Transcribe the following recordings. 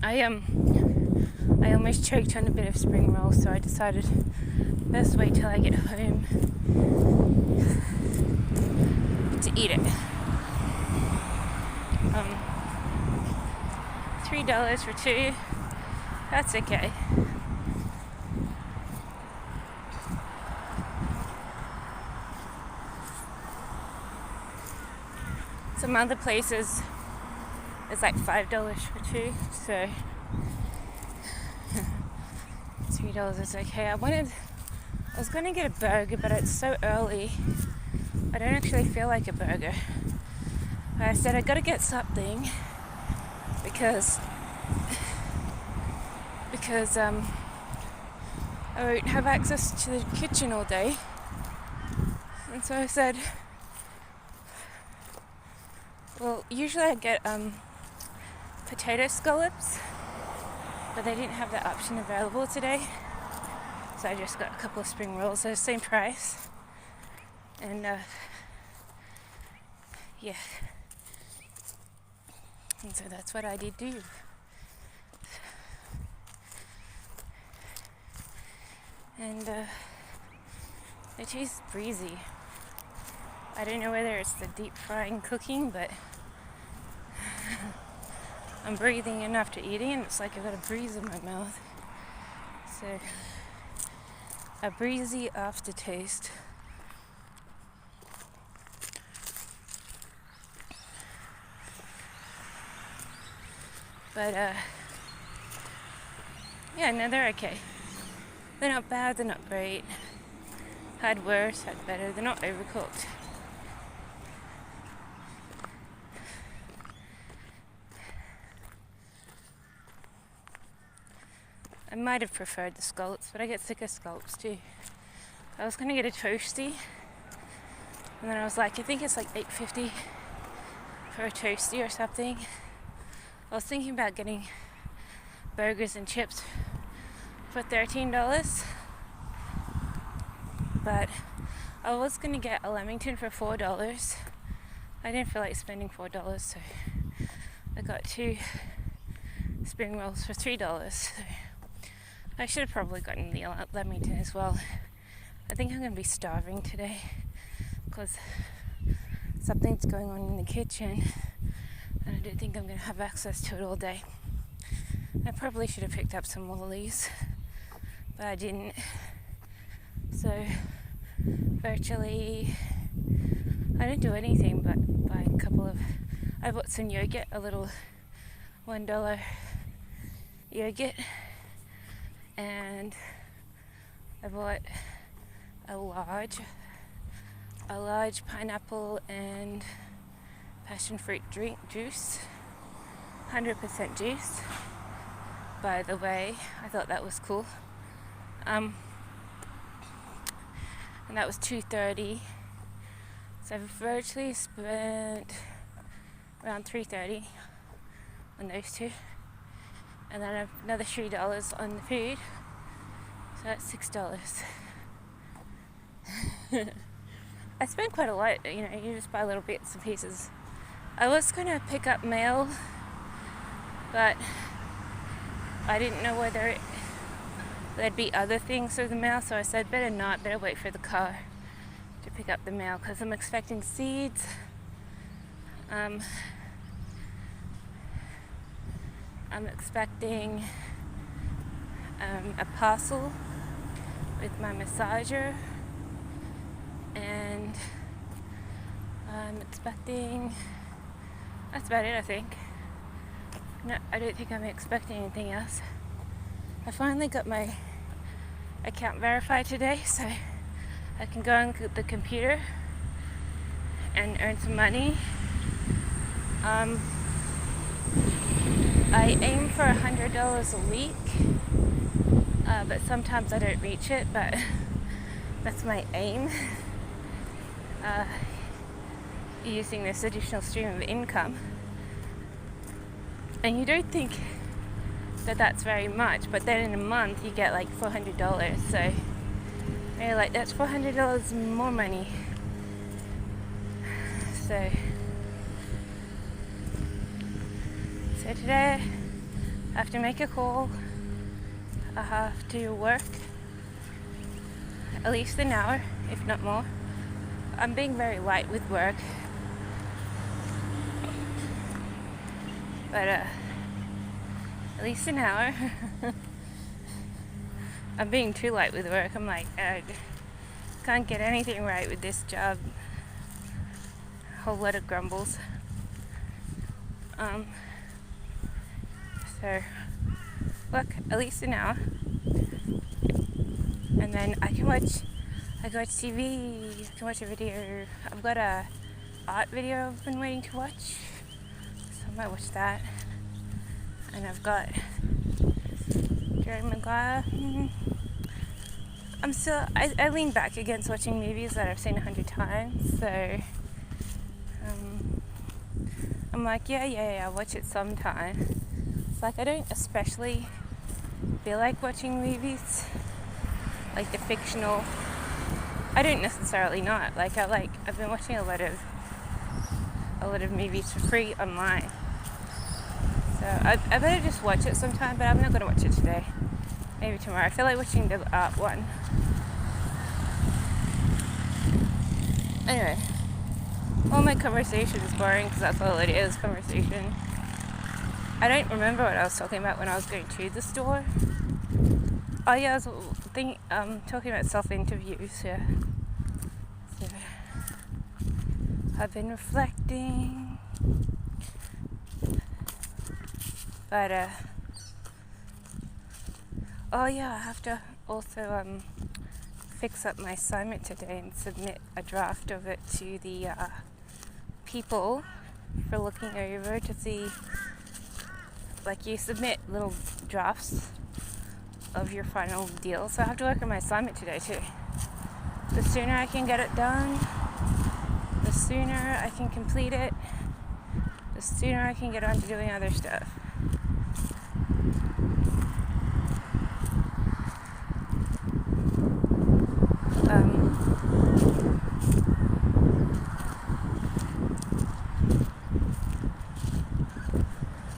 I almost choked on a bit of spring roll, so I decided let's wait till I get home to eat it. $3 for two. That's okay. Some other places it's like $5 for two, so $3 is okay. I was going to get a burger, but it's so early. I don't actually feel like a burger. I said I got to get something because I won't have access to the kitchen all day. And so I said, well, usually I get potato scallops, but they didn't have that option available today. So I just got a couple of spring rolls, they're the same price. And yeah. And so that's what I did do. And it tastes breezy. I don't know whether it's the deep frying cooking, but I'm breathing in after eating and it's like I've got a breeze in my mouth. So, a breezy aftertaste. But yeah, no, they're okay. They're not bad, they're not great. Had worse, had better. They're not overcooked. I might have preferred the scallops, but I get sick of scallops too. I was going to get a toasty, and then I was like, I think it's like $8.50 for a toasty or something. I was thinking about getting burgers and chips for $13, but I was going to get a Lamington for $4. I didn't feel like spending $4, so I got two spring rolls for $3. So I should have probably gotten the Lamington as well. I think I'm going to be starving today because something's going on in the kitchen and I don't think I'm going to have access to it all day. I probably should have picked up some lollies, but I didn't. So virtually I didn't do anything but buy a couple of, I bought some yogurt, a little $1 yogurt, and I bought a large pineapple and passion fruit drink juice, 100% juice. By the way, I thought that was cool. And that was $2.30. So I've virtually spent around $3.30 on those two. And then another $3 on the food. So that's $6. I spent quite a lot, you just buy little bits and pieces. I was going to pick up mail, but I didn't know whether there'd be other things through the mail, so I said better not, better wait for the car to pick up the mail because I'm expecting seeds. I'm expecting a parcel with my massager, and I'm expecting, that's about it I think. No, I don't think I'm expecting anything else. I finally got my account verified today, so I can go on the computer and earn some money. I aim for $100 a week, but sometimes I don't reach it, but that's my aim. Using this additional stream of income. And you don't think that that's very much, but then in a month you get like $400, so you're like, that's $400 more money. So today I have to make a call. I have to work at least an hour, if not more. I'm being very light with work, but at least an hour. I'm being too light with work. I'm like, I can't get anything right with this job. A whole lot of grumbles. So look, at least an hour, and then I can watch TV, I can watch a video. I've got a art video I've been waiting to watch, so I might watch that. And I've got Jerry Maguire. I lean back against watching movies that I've seen 100 times, so I'm like, yeah, I'll watch it sometime. It's like I don't especially feel like watching movies, like the fictional. I don't necessarily not. Like I've been watching a lot of movies for free online. So I better just watch it sometime, but I'm not gonna watch it today. Maybe tomorrow. I feel like watching the art one. Anyway, all my conversation is boring because that's all it is, conversation. I don't remember what I was talking about when I was going to the store. Oh yeah, I was talking about self-interviews, yeah. So, I've been reflecting. But, oh yeah, I have to also fix up my assignment today and submit a draft of it to the people for looking over to see. Like, you submit little drafts of your final deal, so I have to work on my assignment today too. The sooner I can get it done, the sooner I can complete it, the sooner I can get on to doing other stuff.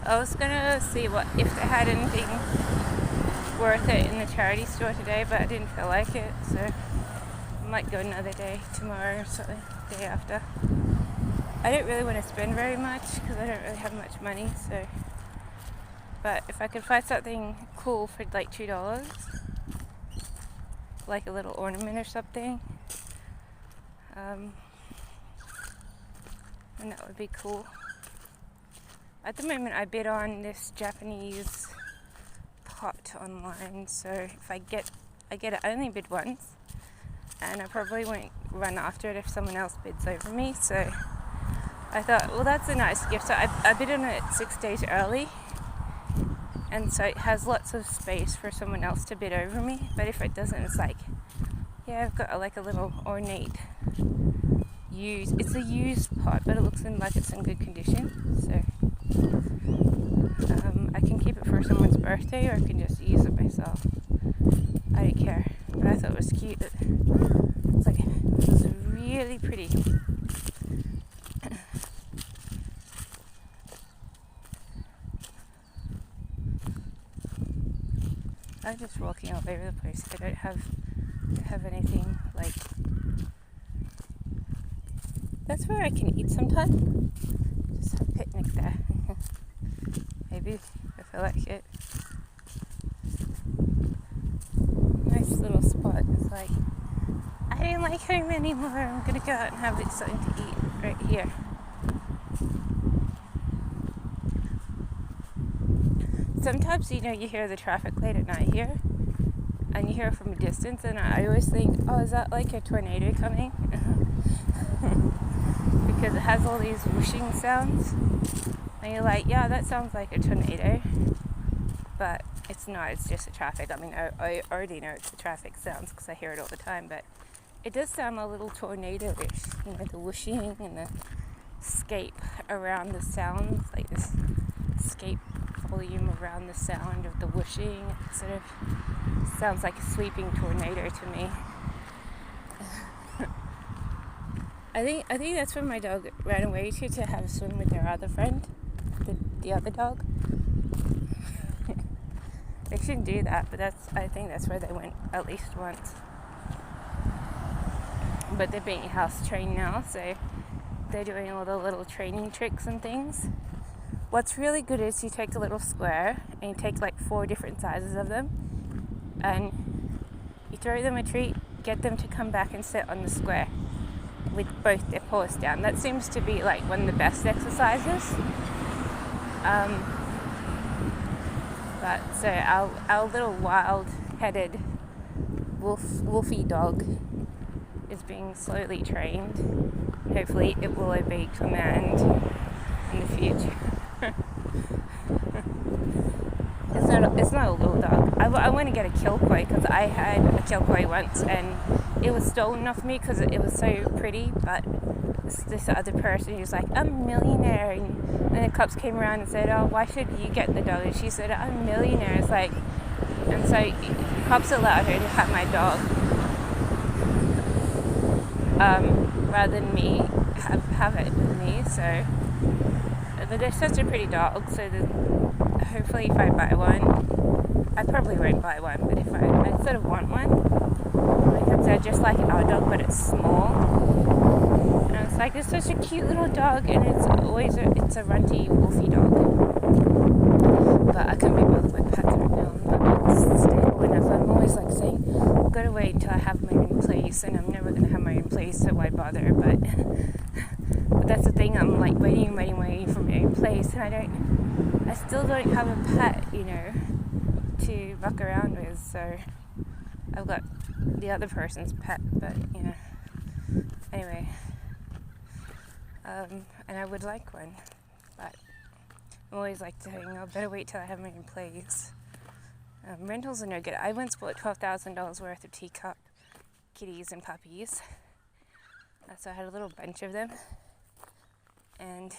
I was gonna see if they had anything worth it in the charity store today, but I didn't feel like it, so I might go another day, tomorrow or something, day after. I don't really want to spend very much because I don't really have much money, so. But if I could find something cool for like $2, like a little ornament or something, then that would be cool. At the moment, I bid on this Japanese pot online, so if I get it, I only bid once, and I probably won't run after it if someone else bids over me. So I thought, well, that's a nice gift. So I bid on it 6 days early, and so it has lots of space for someone else to bid over me. But if it doesn't, it's like, yeah, I've got like a little ornate it's a used pot, but it looks like it's in good condition. So I can keep it for someone's birthday, or I can just use it myself. I don't care. But I thought it was cute. It's like, it was really pretty. I'm just walking all over the place. I don't have anything like. That's where I can eat sometime. Just have a picnic there. Maybe if I like it. Nice little spot. It's like, I don't like home anymore. I'm gonna go out and have something to eat right here. Sometimes, you hear the traffic late at night here, and you hear it from a distance, and I always think, oh, is that like a tornado coming? Because it has all these whooshing sounds, and you're like, yeah, that sounds like a tornado, but it's not. It's just the traffic. I mean, I already know it's the traffic sounds because I hear it all the time, but it does sound a little tornado-ish, the whooshing and the scape around the sounds, like this scape volume around the sound of the whooshing. It sort of sounds like a sweeping tornado to me. I think that's where my dog ran away to have a swim with their other friend, the other dog. They shouldn't do that, but I think that's where they went at least once. But they're being house trained now, so they're doing all the little training tricks and things. What's really good is you take a little square and you take like 4 different sizes of them and you throw them a treat, get them to come back and sit on the square with both their paws down. That seems to be like one of the best exercises. But so our little wild-headed wolfy dog is being slowly trained. Hopefully it will obey command in the future. It's not a little dog. I want to get a Kilcoy because I had a Kilcoy once and it was stolen off me because it was so pretty, but this other person who's like, I'm a millionaire, and the cops came around and said, oh, why should you get the dog? And she said, I'm a millionaire. It's like, and so cops allowed her to have my dog rather than me have it with me. So but they're such a pretty dog, so hopefully if I buy one, I probably won't buy one, but if I sort of want one, because they're just like our dog, but it's small. And it's like, it's such a cute little dog, and it's a runty, wolfy dog. But I can't be bothered with pets right now. I'm not stable enough. I'm always like saying, I've got to wait until I have my own place, and I'm never going to have my own place, so why bother? But that's the thing, I'm like waiting for my own place, and I still don't have a pet, to muck around with, so I've got the other person's pet, but, anyway, and I would like one, but I'm always like saying, I better wait till I have my own place. Rentals are no good. I once bought $12,000 worth of teacup kitties and puppies, so I had a little bunch of them, and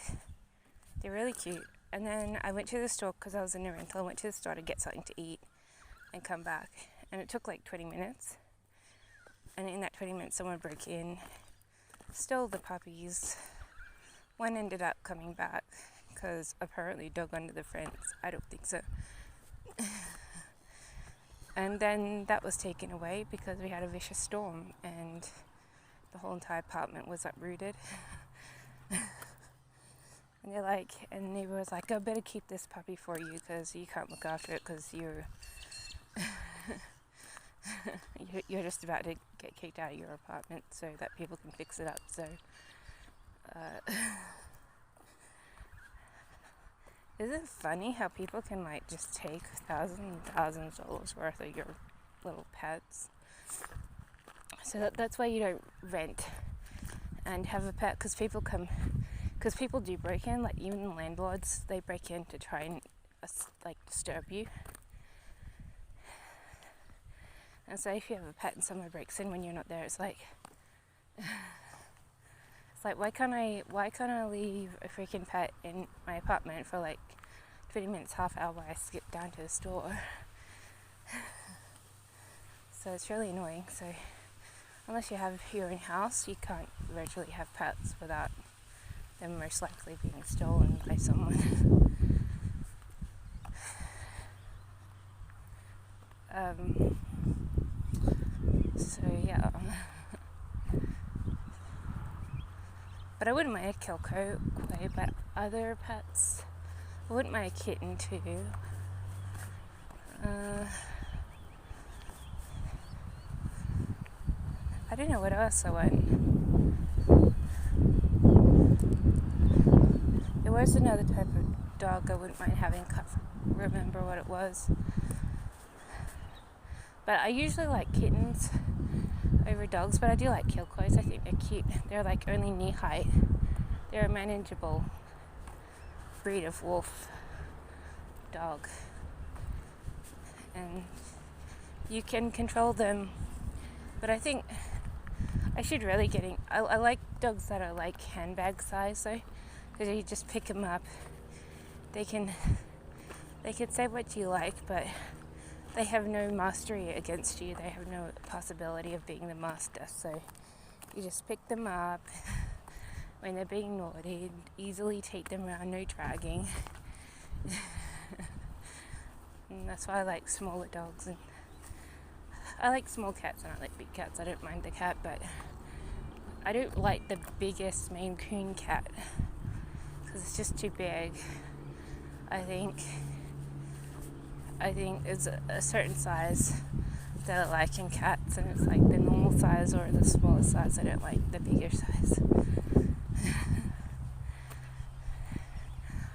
they're really cute. And then I went to the store because I was in a rental. I went to the store to get something to eat and come back, and it took like 20 minutes. And in that 20 minutes, someone broke in, stole the puppies. One ended up coming back because apparently dug under the fence. I don't think so. And then that was taken away because we had a vicious storm and the whole entire apartment was uprooted. And they're like, and the neighbor was like, I better keep this puppy for you because you can't look after it because you're just about to get kicked out of your apartment so that people can fix it up. So isn't it funny how people can like just take thousands and thousands of dollars worth of your little pets? So that's why you don't rent and have a pet, because people do break in, like even the landlords, they break in to try and disturb you. And so if you have a pet and someone breaks in when you're not there, it's like why can't I leave a freaking pet in my apartment for like 20 minutes, half hour while I skip down to the store? So it's really annoying. So unless you have your own house, you can't virtually have pets without them most likely being stolen by someone. So yeah. But I wouldn't mind a Kilcoy, but other pets, I wouldn't mind a kitten too. I don't know what else I want. There was another type of dog I wouldn't mind having, can't remember what it was. But I usually like kittens over dogs, but I do like Kilcoys. I think they're cute. They're like only knee height. They're a manageable breed of wolf dog. And you can control them. But I think I should really I like dogs that are like handbag size though, because you just pick them up. They can say what you like, but they have no mastery against you. They have no possibility of being the master. So you just pick them up when they're being naughty, easily take them around, no dragging. And That's why I like smaller dogs, and I like small cats and I like big cats. I don't mind the cat, but I don't like the biggest Maine Coon cat because it's just too big. I think it's a certain size that I like in cats, and it's like the normal size or the smaller size. I don't like the bigger size.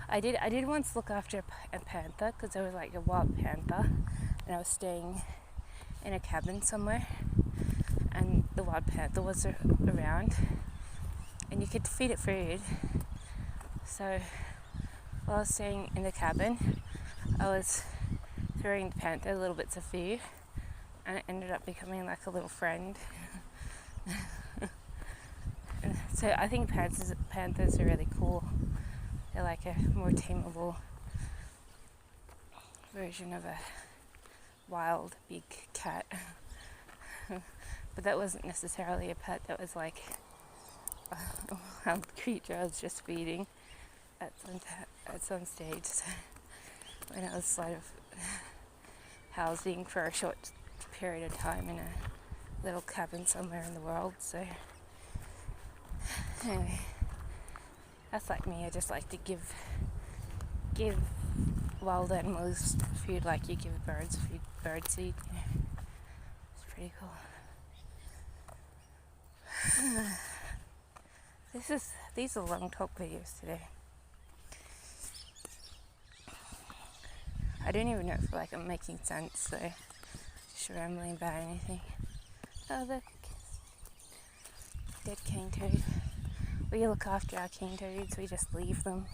I did once look after a panther because there was like a wild panther, and I was staying in a cabin somewhere, and the wild panther was around, and you could feed it food. So while I was staying in the cabin, I was throwing the panther little bits of food, and it ended up becoming like a little friend. So I think panthers are really cool. They're like a more tameable version of a wild big cat. But that wasn't necessarily a pet. That was like a wild creature I was just feeding at some stage when I was sort of housing for a short period of time in a little cabin somewhere in the world. So anyway, that's like me. I just like to give wild animals food like you give birds food, bird seed. It's pretty cool. These are long talk videos today. I don't even know if like I'm making sense, so just rambling about anything. Oh, look, dead cane toad. We look after our cane toads. We just leave them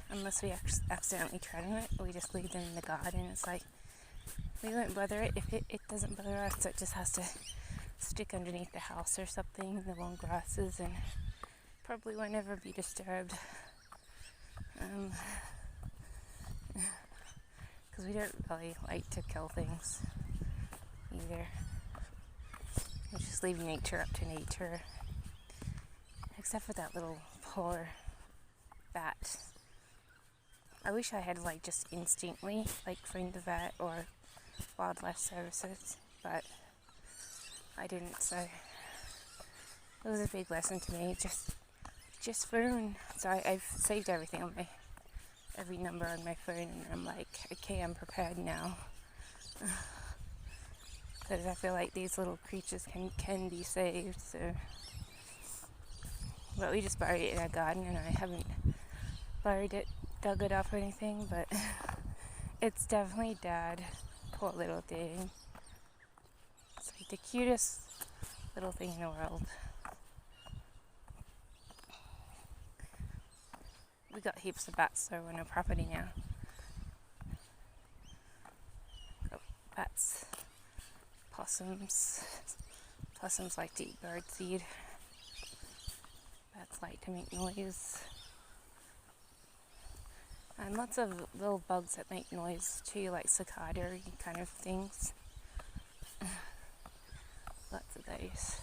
unless we accidentally tread on it. We just leave them in the garden. It's like we won't bother it if it doesn't bother us. So it just has to stick underneath the house or something in the long grasses, and probably won't ever be disturbed. Because we don't really like to kill things either. We just leave nature up to nature. Except for that little poor bat. I wish I had like just instantly like phoned the vet or wildlife services, but I didn't, so it was a big lesson to me. Just phone. So I've saved everything on every number on my phone, and I'm like, okay, I'm prepared now. Because I feel like these little creatures can be saved. So, but we just buried it in our garden, and I haven't buried it, dug it up or anything, but it's definitely dead. Poor little thing. It's like the cutest little thing in the world. We got heaps of bats though on our property now. Got bats, possums. Possums like to eat bird seed. Bats like to make noise. And lots of little bugs that make noise too, like cicada kind of things. Lots of those.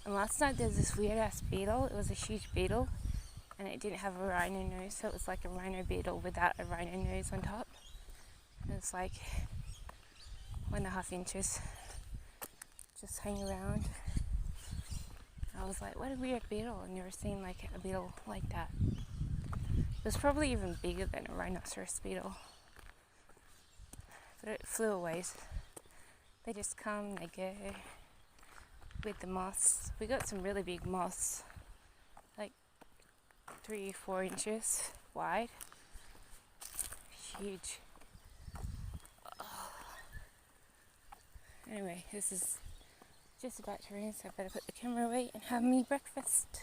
And last night there was this weird ass beetle. It was a huge beetle, and it didn't have a rhino nose, so it was like a rhino beetle without a rhino nose on top. It was like 1.5 inches, just hang around. I was like, what a weird beetle. I've never seen like a beetle like that. It was probably even bigger than a rhinoceros beetle. But it flew away. They just come, they go with the moths. We got some really big moths, like 3-4 inches wide. Huge. Oh. Anyway, this is just about to rain, so I better put the camera away and have me breakfast.